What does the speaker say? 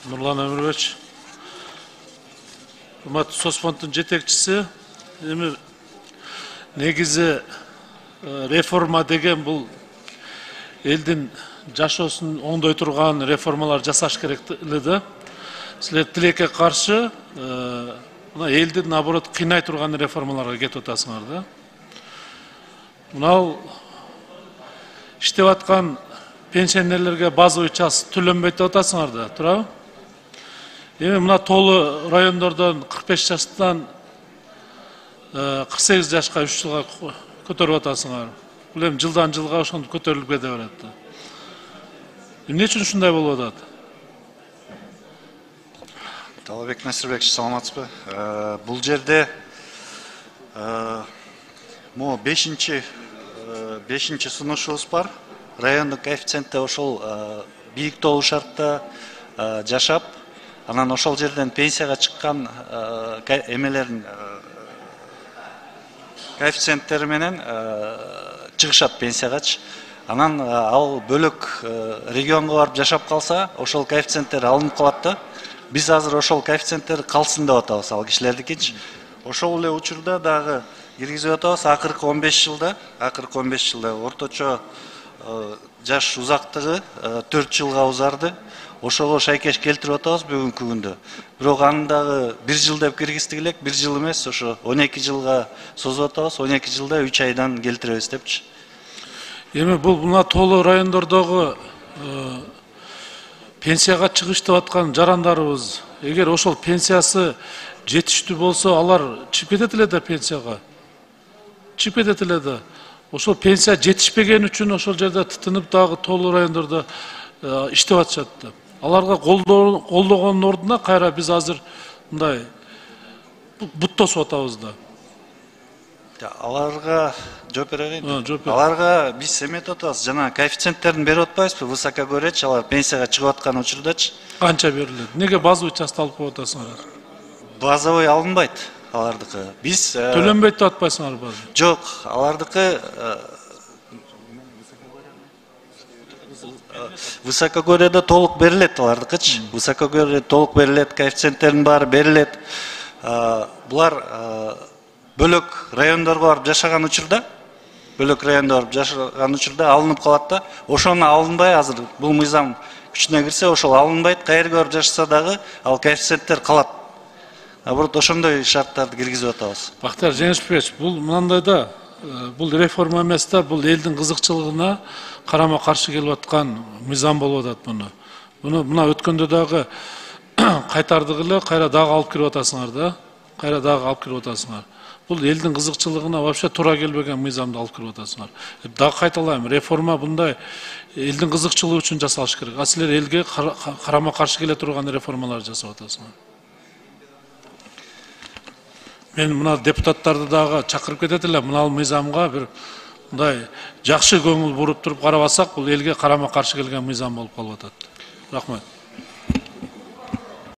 Нұрлан Өмірбеч. Құрметті Соцфондтың жетекшісі, негізі реформа деген бұл елдің жашосын оңдай тұрған реформалар жасаш керектілігі. Сілер тілекке қаршы елді наоборот қинай тұрған реформаларға кетіп отасыңар да. Мынау іштеп атқан пенсионерлерге базовый час төленбейді отасыңар да, тура? Мына толы райондордан 45 жастан 48 жашқа 3 жылға көтеріп отасыңар. Бұл жылдан жылға ошондо көтеріліп кете берет. Не үчүн ушундай болуп атат? Талабек Насирбекович, саламатсызбы? Бул жерде мо 5-чи сунушубуз бар. Райондук коэффициентте ошол бийик толуу шартта жашап, анан ошол жерден пенсияга чыккан эмелердин коэффициенттери менен чыгышат пенсиягачы. Анан ал бөлөк регионго барып жашап калса, ошол коэффициенттер алынып калат да. Биз азыр ошол коэффициенттер калсын деп атабыз, ал кишилердикичи. Ошол эле учурда дагы киргизип атабыз, акыркы 15 жылда орточо жаш узактыгы 4 жылга узарды. Ошого шайкеш келтирип атабыз бүгүнкү күндө. Бирок аны дагы 1 жыл деп киргиздик элек, 1 жыл эмес, ошо 12 жылга созуп атабыз, 12 жылда 3 айдан келтиребиз депчи. Бул мына толуу райондордогу пенсияга чыгыш деп аткан жарандарыбыз, эгер ошол пенсиясы жетиштүү болсо, алар чыгып кетет эле да пенсияга. Чыгып кетет эле да. Ошол пенсия жетишпеген үчүн ошол жерде тытынып дагы толуу райондордо иштеп атышат да. Аларга колдогондун ордуна кайра биз азыр мындай бут тосуп атабыз да. Аларга жооп берейин. Аларга биз эметип атабыз, жана коэффициенттерин берип атпайбызбы, высокогоречь, алар пенсияга чыгып аткан учурдачы. Канча берилет? Неге базовый частты алып коюп атасыңар? Базовый алынбайт алардыкы. Биз төлөнбөйт деп атпайсыңар базовый? Жок, алардыкы высокогорьеде толук берилет алардыкычы. Высокогорьеде толук берилет, коэффициенттерин баары берилет. Булар бөлөк райондорго барып жашаган учурда, алынып калат да. Ошону алынбай азыр бул мыйзам күчүнө кирсе, ошол алынбайт. Кайерге барып жашаса дагы ал коэффициенттер калат. Наоборот, ошондой шарттарды киргизип атабыз. Бактар Жеңишбекович, бул мындай да, бул реформа эмес да, бул элдин кызыкчылыгына карама каршы келип аткан мыйзам болуп атат муну. Мына өткөндө дагы кайтардык эле, кайра дагы алып кирип атасыңар да. Бул элдин кызыкчылыгына вообще туура келбеген мыйзамды алып кирип атасыңар. Дагы кайталайм, реформа мындай элдин кызыкчылыгы үчүн жасалыш керек. А силер элге карама каршы келе турган реформалар жасап атасыңар. Мен мына депутаттарды дагы чакырып кетет эле, мына мыйзамга бир мындай жакшы көңүл буруп туруп карабасак, бул элге карама каршы келген мыйзам болуп калып атат. Рахмат.